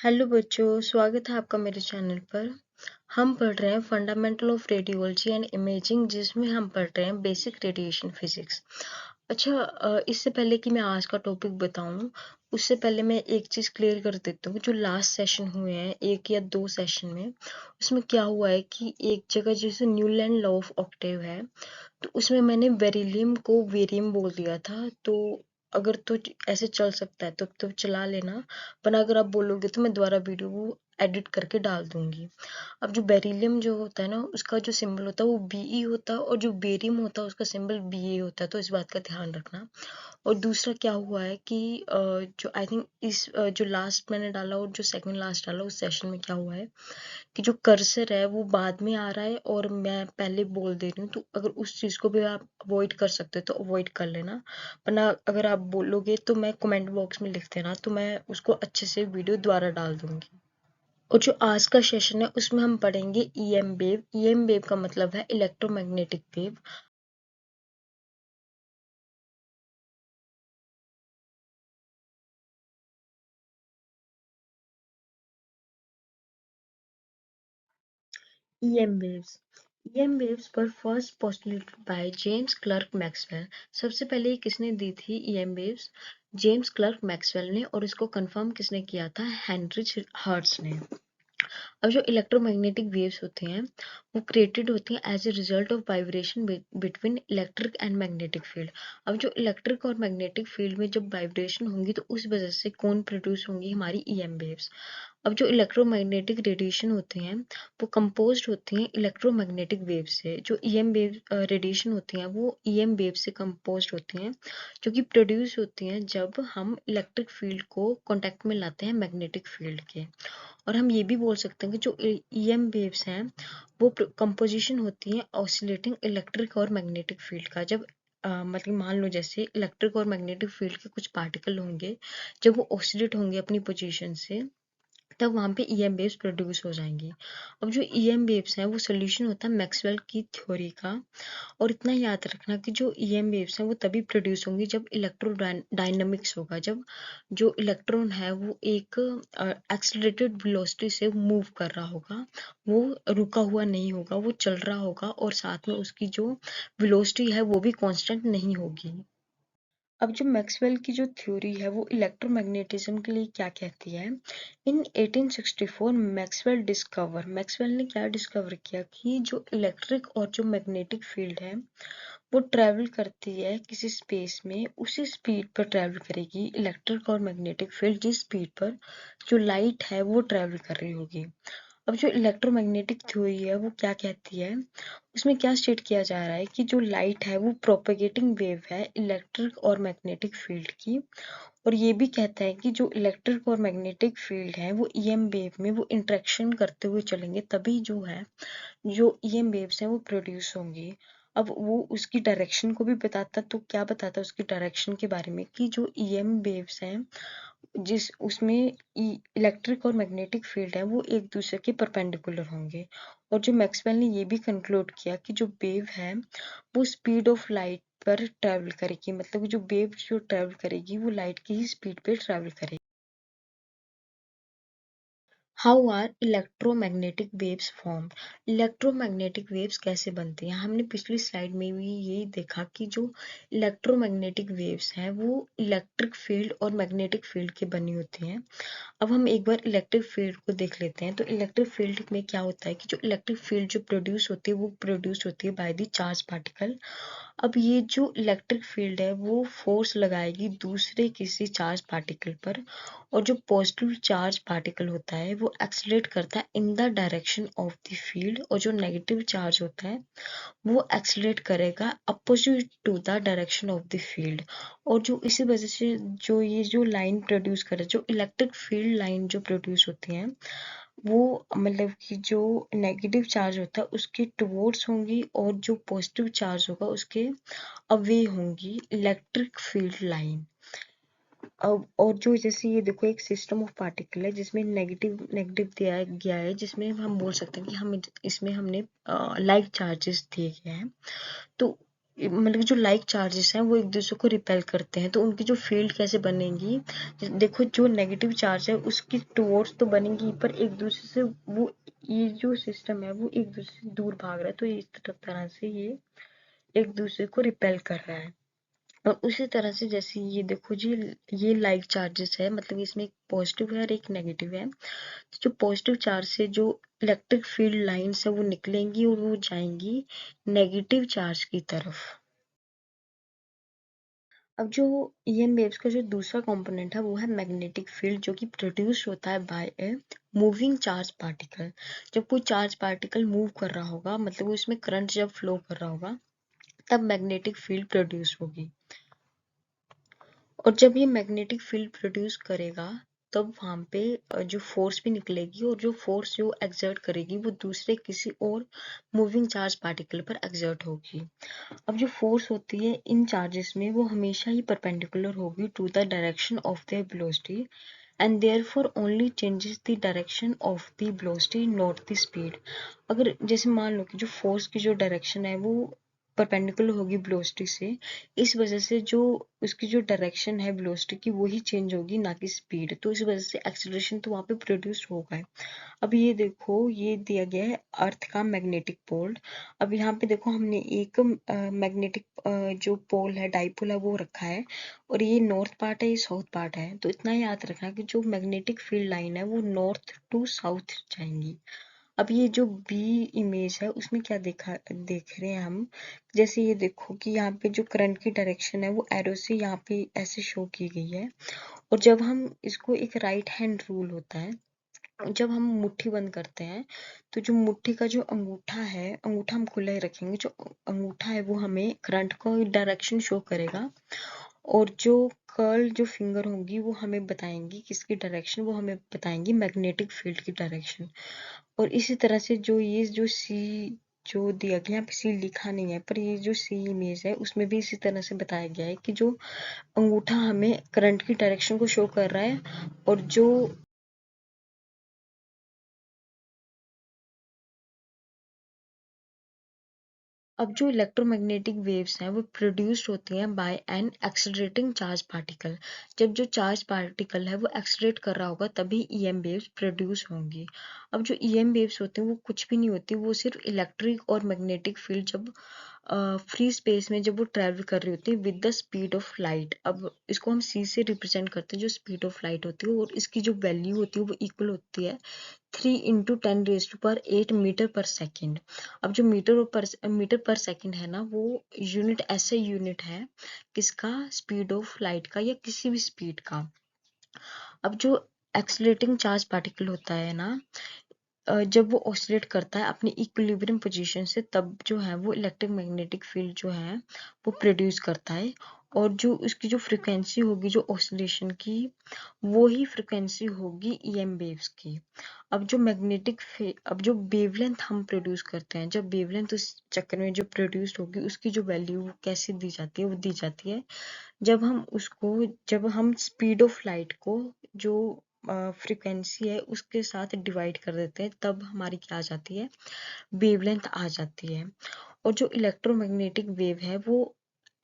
Hello बच्चों, स्वागत है आपका मेरे चैनल पर। हम पढ़ रहे हैं fundamental of radiology and imaging, जिसमें हम पढ़ रहे हैं बेसिक रेडिएशन फिजिक्स। अच्छा, इससे पहले कि मैं आज का टॉपिक बताऊं, उससे पहले मैं एक चीज़ क्लियर कर देता हूँ। जो लास्ट सेशन हुए हैं, 1 या 2 सेशन में, उसमें क्या हुआ है कि एक जगह जैसे न्यूलैंड लॉ ऑफ ऑक्टेव है, तो उसमें मैंने बेरिलियम को वेरियम बोल दिया था। तो अगर तो ऐसे चल सकता है तो चला लेना, वरना अगर आप बोलोगे तो मैं दोबारा वीडियो को एडिट करके डाल दूंगी। अब जो बेरिलियम जो होता है ना, उसका जो सिंबल होता है वो Be होता है, और जो बेरियम होता है उसका सिंबल Ba होता है, तो इस बात का ध्यान रखना। और दूसरा क्या हुआ है कि जो आई थिंक जो लास्ट मैंने डाला और जो सेकंड लास्ट डाला उस सेशन में क्या हुआ है कि जो कर्सर है वो बाद में आ रहा है और मैं पहले बोल दे रही हूँ। तो अगर उस चीज़ को भी आप अवॉइड कर सकते हो तो अवॉइड कर लेना, वरना अगर आप बोलोगे तो मैं कमेंट बॉक्स में लिख देना, तो मैं उसको अच्छे से वीडियो दोबारा डाल दूंगी। और जो आज का सेशन है उसमें हम पढ़ेंगे ईएम वेव। ईएम वेव का मतलब है electromagnetic wave. EM waves. EM waves पर first postulated by James Clerk Maxwell. सबसे पहले ये किसने दी थी EM waves? James Clerk Maxwell ने। और इसको कंफर्म किसने किया था? हेनरिच हर्ट्ज ने। अब जो इलेक्ट्रोमैग्नेटिक वेव्स होती हैं वो क्रिएटेड होती हैं as a result of vibration between electric and magnetic field. अब जो इलेक्ट्रिक और मैग्नेटिक फील्ड में जब वाइब्रेशन होंगी तो उस वजह से कौन प्रोड्यूस होंगी? हमारी ईएम वेव्स। अब जो इलेक्ट्रोमैग्नेटिक रेडिएशन होते हैं वो कंपोज्ड होती हैं इलेक्ट्रोमैग्नेटिक वेव से। जो ईएम वेव रेडिएशन होती हैं वो ईएम वेव से कंपोज्ड होती हैं, जो कि प्रोड्यूस होती हैं जब हम इलेक्ट्रिक फील्ड को कांटेक्ट में लाते हैं मैग्नेटिक फील्ड के। और हम ये भी बोल सकते हैं कि जो ईएम वेव्स हैं वो कंपोजिशन होती है ऑसिलेटिंग इलेक्ट्रिक और मैग्नेटिक फील्ड का। जब मतलब मान लो जैसे इलेक्ट्रिक और मैग्नेटिक फील्ड के कुछ पार्टिकल होंगे, जब वो ऑसिलेट होंगे अपनी पोजीशन से, तब वहाँ पे ईएम वेव्स प्रोड्यूस हो जाएंगी। अब जो ईएम वेव्स हैं वो सोल्यूशन होता है मैक्सवेल की थ्योरी का। और इतना याद रखना कि जो ईएम वेव्स हैं वो तभी प्रोड्यूस होंगी जब इलेक्ट्रो डायनामिक्स होगा, जब जो इलेक्ट्रॉन है वो एक एक्सेलरेटेड वेलोसिटी से मूव कर रहा होगा, वो रुका हुआ नहीं होगा, वो चल रहा होगा, और साथ में उसकी जो वेलोसिटी है वो भी कांस्टेंट नहीं होगी। अब जो मैक्सवेल की जो थ्योरी है वो इलेक्ट्रोमैग्नेटिज्म के लिए क्या कहती है? इन 1864 मैक्सवेल ने क्या डिस्कवर किया कि जो इलेक्ट्रिक और जो मैग्नेटिक फील्ड है वो ट्रैवल करती है किसी स्पेस में, उसी स्पीड पर ट्रैवल करेगी इलेक्ट्रिक और मैग्नेटिक फील्ड जिस स्पीड पर जो लाइट है वो ट्रैवल कर रही होगी। अब जो इलेक्ट्रोमैग्नेटिक थ्योरी है वो क्या कहती है? उसमें क्या स्टेट किया जा रहा है कि जो लाइट है वो प्रोपेगेटिंग वेव है इलेक्ट्रिक और मैग्नेटिक फील्ड की। और ये भी कहता है कि जो इलेक्ट्रिक और मैग्नेटिक फील्ड है वो ईएम वेव में वो इंटरेक्शन करते हुए चलेंगे, तभी जो है जो ईएम वेव्स हैं वो प्रोड्यूस होंगी। अब वो उसकी डायरेक्शन को भी बताता, तो क्या बताता उसकी डायरेक्शन के बारे में कि जो ईएम वेव्स हैं जिस उसमें इलेक्ट्रिक और मैग्नेटिक फील्ड है वो एक दूसरे के परपेंडिकुलर होंगे। और जो मैक्सवेल ने ये भी कंक्लूड किया कि जो वेव है वो स्पीड ऑफ लाइट पर ट्रैवल करेगी, मतलब जो वेव जो ट्रैवल करेगी वो लाइट की ही स्पीड पे ट्रैवल करेगी। How are electromagnetic waves form? Electromagnetic waves कैसे बनती हैं? हमने पिछली स्लाइड में भी यही देखा कि जो इलेक्ट्रोमैग्नेटिक वेव्स हैं वो इलेक्ट्रिक फील्ड और मैग्नेटिक फील्ड की बनी होती हैं। अब हम एक बार इलेक्ट्रिक फील्ड को देख लेते हैं। तो इलेक्ट्रिक फील्ड में क्या होता है कि जो इलेक्ट्रिक फील्ड जो प्रोड्यूस होती है वो प्रोड्यूस होती है बाय द चार्ज पार्टिकल। अब ये जो इलेक्ट्रिक फील्ड है वो फोर्स लगाएगी दूसरे किसी चार्ज पार्टिकल पर, और जो पॉजिटिव चार्ज पार्टिकल होता है वो एक्सलेट करता है in the direction of the field, और जो नेगेटिव चार्ज होता है वो एक्सलेट करेगा opposite to the direction of the field. और जो इसी वजह से जो ये जो लाइन प्रोड्यूस करे, जो इलेक्ट्रिक फील्ड लाइन जो प्रोड्यूस होती हैं वो मतलब कि जो नेगेटिव चार्ज होता है उसके टुवर्ड्स होंगी, और जो पॉजिटिव चार्ज होगा उसके अवे होंगी इलेक्ट्रिक फील्ड लाइन। अब और जो जैसे ये देखो एक सिस्टम ऑफ पार्टिकल है जिसमें नेगेटिव नेगेटिव दिया गया है, जिसमें हम बोल सकते हैं कि हम इसमें हमने लाइक चार्जेस दिए गए हैं। तो मतलब जो लाइक चार्जेस हैं वो एक दूसरे को रिपेल करते हैं, तो उनकी जो फील्ड कैसे बनेगी, देखो जो नेगेटिव चार्ज है उसकी टुवर्ड्स तो बनेगी, पर एक दूसरे से वो ये जो सिस्टम है वो एक दूसरे से दूर भाग रहा है, तो इस तरह से ये एक दूसरे को रिपेल कर रहा है। और उसी तरह से जैसे ये देखो जी, ये लाइक चार्जेस है, मतलब इसमें एक पॉजिटिव है और एक नेगेटिव है। तो जो पॉजिटिव चार्ज से जो इलेक्ट्रिक फील्ड लाइंस है वो निकलेंगी और वो जाएंगी नेगेटिव चार्ज की तरफ। अब जो ईएम वेव्स का जो दूसरा कंपोनेंट है वो है मैग्नेटिक फील्ड, जो कि प्रोड्यूस होता है bye a moving charge particle. जब कोई चार्ज पार्टिकल मूव कर रहा होगा, मतलब वो इसमें करंट जब फ्लो कर रहा होगा, तब मैग्नेटिक फील्ड प्रोड्यूस होगी। और जब ये मैग्नेटिक फील्ड प्रोड्यूस करेगा, तब वहां पे जो फोर्स भी निकलेगी, और जो फोर्स जो एक्सर्ट करेगी वो दूसरे किसी और मूविंग चार्ज पार्टिकल पर एक्सर्ट होगी। अब जो फोर्स होती है इन चार्जेस में वो हमेशा ही परपेंडिकुलर होगी to the direction of their velocity, and therefore only changes the direction of the velocity not the speed. अगर जैसे मान लो कि जो फोर्स की जो डायरेक्शन है वो परपेंडिकुलर होगी वेलोसिटी से, इस वजह से जो उसकी जो डायरेक्शन है वेलोसिटी की वही चेंज होगी, ना कि स्पीड, तो इस वजह से एक्सीलरेशन तो वहां पे प्रोड्यूस होगा है। अब ये देखो, ये दिया गया है अर्थ का मैग्नेटिक पोल। अब यहाँ पे देखो हमने एक मैग्नेटिक जो पोल है, डाइपोल है, वो रखा है, और ये नॉर्थ पार्ट है, ये साउथ पार्ट है। तो इतना याद रखना कि जो मैग्नेटिक फील्ड लाइन है वो नॉर्थ टू साउथ जाएंगी। अब ये जो बी इमेज है उसमें क्या देख रहे हैं हम, जैसे ये देखो कि यहाँ पे जो करंट की डायरेक्शन है वो एरो से यहाँ पे ऐसे शो की गई है। और जब हम इसको, एक राइट हैंड रूल होता है, जब हम मुट्ठी बंद करते हैं, तो जो मुट्ठी का जो अंगूठा है, अंगूठा हम खुला ही रखेंगे, जो अंगूठा है वो हमें करंट को डायरेक्शन शो करेगा, और जो कर्ल जो फिंगर होंगी वो हमें बताएंगी किसकी डायरेक्शन, वो हमें बताएंगी मैग्नेटिक फील्ड की डायरेक्शन। और इसी तरह से जो ये जो सी जो दिया गया, यहाँ पे सी लिखा नहीं है, पर ये जो सी इमेज है उसमें भी इसी तरह से बताया गया है कि जो अंगूठा हमें करंट की डायरेक्शन को शो कर रहा है, और जो अब जो इलेक्ट्रोमैग्नेटिक वेव्स हैं वो प्रोड्यूस्ड होती हैं by an accelerating charge particle. जब जो चार्ज पार्टिकल है वो एक्सेलरेट कर रहा होगा तभी ईएम वेव्स प्रोड्यूस होंगी। अब जो ईएम वेव्स होते हैं वो कुछ भी नहीं होती, वो सिर्फ इलेक्ट्रिक और मैग्नेटिक फील्ड जब फ्री स्पेस में जब वो ट्रैवल कर रही होती है with the speed of light. अब इसको हम सी से रिप्रेजेंट करते हैं, जो स्पीड ऑफ लाइट होती है, और इसकी जो वैल्यू होती है वो इक्वल होती है 3 × 10⁻⁸ मीटर पर सेकेंड। अब जो मीटर पर सेकेंड है ना, वो यूनिट ऐसे यूनिट है किसका, स्पीड ऑफ लाइट का या किसी भी स्पीड का। अब जो एक्सलेटिंग चार्ज पार्टिकल होता है ना, जब वो ऑसिलेट करता है अपनी इक्विलिब्रियम पोजीशन से, तब जो है वो इलेक्ट्रिक मैग्नेटिक फील्ड जो है वो प्रोड्यूस करता है। और जो उसकी जो फ्रिक्वेंसी होगी जो ऑसिलेशन की, वो ही फ्रिक्वेंसी होगी ईएम वेव्स की। अब जो वेवलेंथ हम प्रोड्यूस करते हैं, जब वेवलेंथ उस चक्कर में जो प्रोड्यूस्ड होगी उसकी जो वैल्यू कैसे दी जाती है, वो दी जाती है जब हम स्पीड ऑफ लाइट को जो फ्रीक्वेंसी है उसके साथ डिवाइड कर देते हैं, तब हमारी क्या आ जाती है, वेवलेंथ आ जाती है। और जो इलेक्ट्रोमैग्नेटिक वेव है वो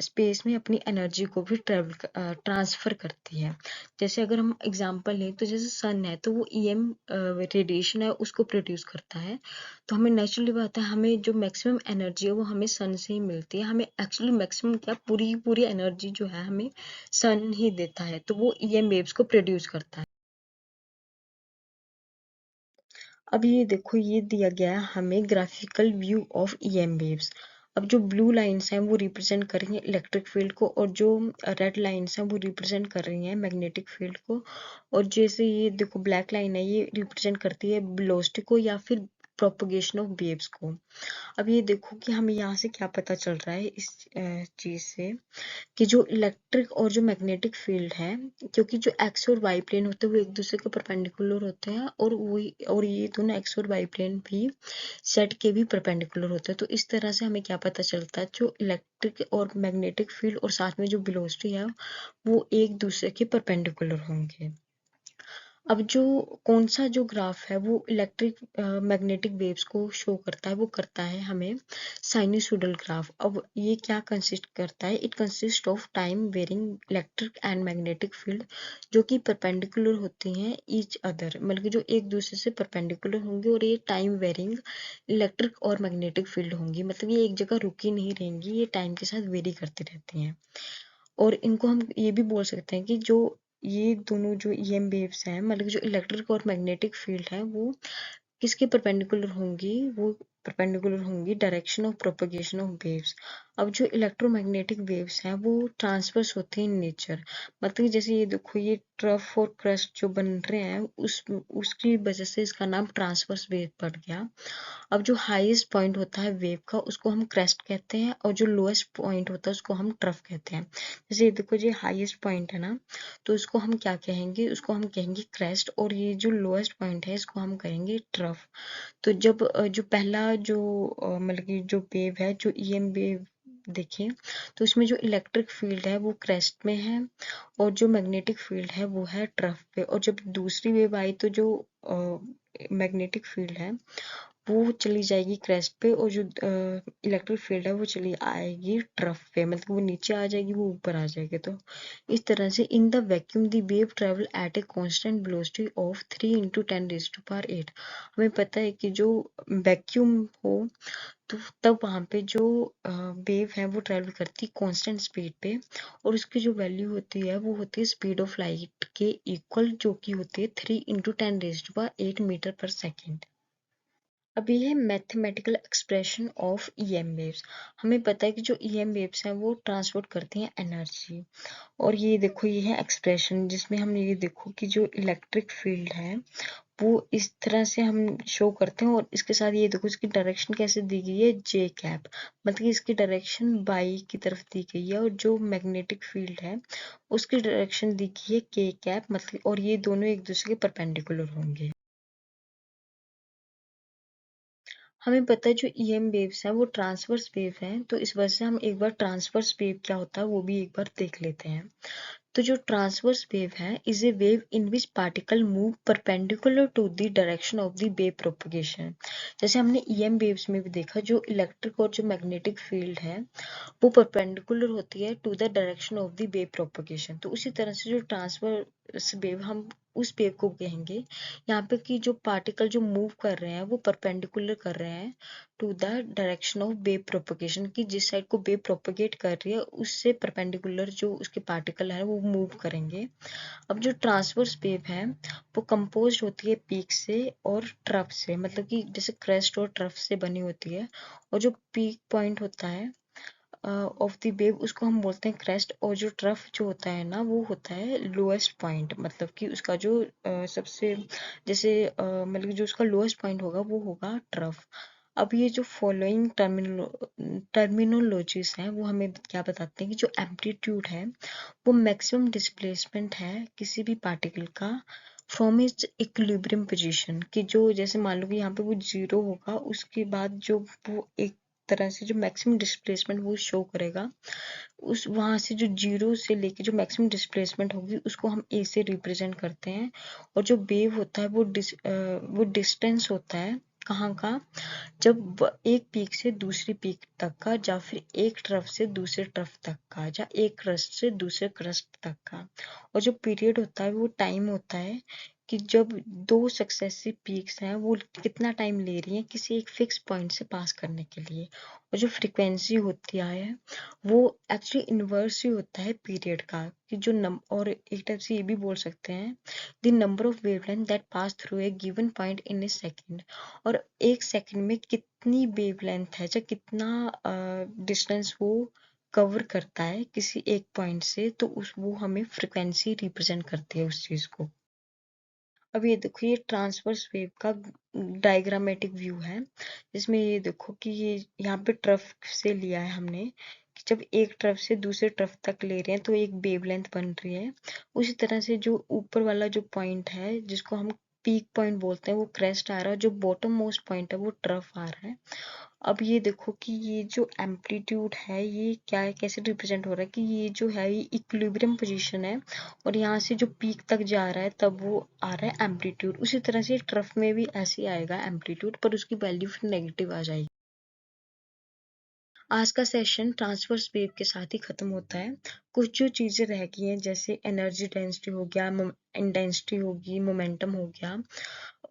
स्पेस में अपनी एनर्जी को भी ट्रांसफर करती है। जैसे अगर हम एग्जांपल लें, तो जैसे सन है तो वो ईएम रेडिएशन है उसको प्रोड्यूस करता है, तो हमें नेचुरली बात है, हमें जो मैक्सिमम एनर्जी है वो हमें सन से ही मिलती है। हमें एक्चुअली मैक्सिमम क्या, पूरी पूरी एनर्जी जो है हमें सन ही देता है, तो वो ईएम वेव्स को प्रोड्यूस करता है। अब ये देखो, ये दिया गया है हमें graphical view of EM waves. अब जो ब्लू लाइंस हैं वो रिप्रेजेंट कर रही हैं इलेक्ट्रिक फील्ड को, और जो रेड लाइंस हैं वो रिप्रेजेंट कर रही हैं मैग्नेटिक फील्ड को। और जैसे ये देखो ब्लैक लाइन है, ये रिप्रेजेंट करती है वेलोसिटी को या फिर प्रोपगेशन ऑफ वेव्स को। अब ये देखो कि हमें यहाँ से क्या पता चल रहा है इस चीज से, कि जो इलेक्ट्रिक और जो मैग्नेटिक फील्ड है, क्योंकि जो एक्स और वाई प्लेन होते हैं वो एक दूसरे के परपेंडिकुलर होते हैं, और ये दोनों एक्स और वाई प्लेन भी सेट के भी परपेंडिकुलर होते हैं। तो इस तरह से हमें क्या पता चलता है, जो इलेक्ट्रिक और मैग्नेटिक फील्ड और साथ में जो वेलोसिटी है वो एक दूसरे के परपेंडिकुलर होंगे। अब जो कौन सा जो ग्राफ है वो इलेक्ट्रिक मैग्नेटिक वेव्स को शो करता है, वो करता है हमें साइनसोइडल ग्राफ। अब ये क्या कंसिस्ट करता है? It consist of time varying electric and magnetic field जो कि परपेंडिकुलर होती हैं ईच अदर, मतलब कि जो एक दूसरे से परपेंडिकुलर होंगी, और ये टाइम वेरिंग इलेक्ट्रिक और मैग्नेटिक फील्ड होंगी, मतलब ये एक जगह रुकी नहीं रहेंगी, ये टाइम के साथ वेरी करती रहती हैं। और इनको हम ये भी बोल सकते हैं कि जो ये दोनों जो ईएम वेव्स हैं, मतलब जो इलेक्ट्रिक और मैग्नेटिक फील्ड है, वो किसके परपेंडिकुलर होंगी? वो परपेंडिकुलर होंगी direction of propagation of waves. अब जो इलेक्ट्रोमैग्नेटिक वेव्स हैं वो ट्रांसवर्स होती हैं इन नेचर, मतलब कि जैसे ये देखो, ये ट्रफ और क्रस्ट जो बन रहे हैं उसकी वजह से इसका नाम ट्रांसवर्स वेव पड़ गया। अब जो हाईएस्ट पॉइंट होता है वेव का उसको हम क्रेस्ट कहते हैं, और जो लोएस्ट पॉइंट होता है उसको हम ट्रफ कहते हैं। जैसे ये देखो, ये हाईएस्ट पॉइंट है ना, तो इसको हम क्या कहेंगे? उसको हम कहेंगे क्रेस्ट, और ये जो लोएस्ट पॉइंट है इसको हम कहेंगे ट्रफ। तो जब जो पहला जो मतलब कि जो वेव है, जो ईएम वेव देखें, तो इसमें जो इलेक्ट्रिक फील्ड है वो क्रेस्ट में है, और जो मैग्नेटिक फील्ड है वो है ट्रफ पे। और जब दूसरी वेव आई तो जो मैग्नेटिक फील्ड है वो चली जाएगी क्रेस्ट पे, और जो इलेक्ट्रिक फील्ड है वो चली आएगी ट्रफ पे, मतलब वो नीचे आ जाएगी, वो ऊपर आ जाएगी। तो इस तरह से in the vacuum the wave travel eight a constant velocity of 3 × 10⁸ हमें पता है कि जो वैक्यूम हो तो तब वहाँ पे जो वेव है वो ट्रेवल करती है कांस्टेंट स्पीड पे, और उसकी जो वैल्यू होती है वो होती है स्पीड ऑफ लाइट के इक्वल, जो कि होती है 3 × 10⁻⁸ अब ये है mathematical expression of EM waves. हमें पता है कि जो ईएम वेव्स हैं वो ट्रांसपोर्ट करती हैं एनर्जी। और ये देखो, ये है एक्सप्रेशन जिसमें हम ये देखो कि जो इलेक्ट्रिक फील्ड है वो इस तरह से हम शो करते हैं, और इसके साथ ये देखो इसकी डायरेक्शन कैसे दी गई है, जे कैप, मतलब कि इसकी डायरेक्शन बाई की तरफ दी गई है, और जो मैग्नेटिक फील्ड है उसकी डायरेक्शन दी गई है के कैप, मतलब, और ये दोनों एक दूसरे के परपेंडिकुलर होंगे। हमें पता है जो ईएम वेव्स हैं वो ट्रांसवर्स वेव हैं, तो इस वजह से हम एक बार ट्रांसवर्स वेव क्या होता है वो भी एक बार देख लेते हैं। तो जो ट्रांसवर्स वेव है is a wave in which particle move perpendicular to the direction of the wave propagation. जैसे हमने ईएम वेव्स में भी देखा, जो इलेक्ट्रिक और जो मैग्नेटिक फील्ड है वो परपेंडिकुलर होती है to the direction of the wave propagation. तो उसी तरह से जो ट्रांसवर्स वेव, हम उस वेव को कहेंगे यहाँ पे कि जो पार्टिकल जो मूव कर रहे हैं वो परपेंडिकुलर कर रहे हैं to the direction of wave propagation, की जिस साइड को वेव प्रोपगेट कर रही है उससे परपेंडिकुलर जो उसके पार्टिकल है वो मूव करेंगे। अब जो ट्रांसवर्स वेव है वो कंपोज होती है पीक से और ट्रफ से, मतलब कि जैसे क्रेस्ट और ट्रफ से बनी होती है, और जो पीक पॉइंट होता है ऑफ द वेव उसको हम बोलते हैं क्रेस्ट, और जो ट्रफ जो होता है ना वो होता है लोएस्ट पॉइंट, मतलब कि उसका जो सबसे जैसे मतलब कि जो उसका लोएस्ट पॉइंट होगा वो होगा ट्रफ। अब ये जो फॉलोइंग टर्मिनोलॉजीज हैं वो हमें क्या बताते हैं कि जो एम्पलीट्यूड है वो मैक्सिमम डिस्प्लेसमेंट है किसी भी पार्टिकल का फ्रॉम इट्स इक्विलिब्रियम पोजीशन, कि जो जैसे मान लो कि यहाँ पे वो जीरो होगा, उसके बाद जो वो एक तरह से जो मैक्सिमम डिस्प्लेसमेंट वो शो करेगा, उस वहां से जो जीरो से लेके जो मैक्सिमम डिस्प्लेसमेंट होगी उसको हम ए से रिप्रेजेंट करते हैं। और जो वेव होता है वो डिस्टेंस होता है कहाँ का, जब एक पीक से दूसरी पीक तक का, या फिर एक ट्रफ से दूसरे ट्रफ तक का, या एक क्रस्ट से दूसरे क्रस्ट तक का। और जो पीरियड होता है वो टाइम होता है कि जब दो सक्सेसिव पीक्स हैं वो कितना टाइम ले रही हैं किसी एक फिक्स पॉइंट से पास करने के लिए। और जो फ्रीक्वेंसी होती है वो एक्चुअली इन्वर्स ही होता है पीरियड का, कि जो और एक टाइप से ये भी बोल सकते हैं the number of wavelength that pass through a given point in A second. और एक सेकंड में कितनी वेवलेंथ है या कितना डिस्टेंस वो कवर करता है किसी एक पॉइंट से, तो उस वो हमें फ्रिक्वेंसी रिप्रेजेंट करती है उस चीज को। अब ये देखो, ये ट्रांसवर्स वेव का डायग्रामेटिक व्यू है, जिसमें ये देखो कि ये यहाँ पे ट्रफ से लिया है हमने, कि जब एक ट्रफ से दूसरे ट्रफ तक ले रहे हैं तो एक वेवलेंथ बन रही है। उसी तरह से जो ऊपर वाला जो पॉइंट है जिसको हम पीक पॉइंट बोलते हैं वो क्रेस्ट आ रहा है, जो बॉटम मोस्ट पॉइंट है वो ट्रफ आ रहा है। अब ये देखो कि ये जो एम्पलीट्यूड है ये क्या है, कैसे रिप्रेजेंट हो रहा है कि ये जो है ये इक्विलिब्रियम पोजीशन है और यहाँ से जो पीक तक जा रहा है तब वो आ रहा है एम्पलीट्यूड। उसी तरह से ट्रफ में भी ऐसे ही आएगा एम्पलीट्यूड, पर उसकी वैल्यू फिर नेगेटिव आ जाएगी। आज का सेशन ट्रांसवर्स वेव के साथ ही खत्म होता है। कुछ जो चीजें रह गई हैं जैसे एनर्जी डेंसिटी हो गया, इंटेंसिटी होगी, मोमेंटम हो गया,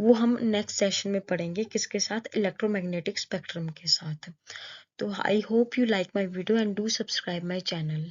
वो हम नेक्स्ट सेशन में पढ़ेंगे किसके साथ, इलेक्ट्रोमैग्नेटिक स्पेक्ट्रम के साथ। तो I hope you like my video and do subscribe my channel.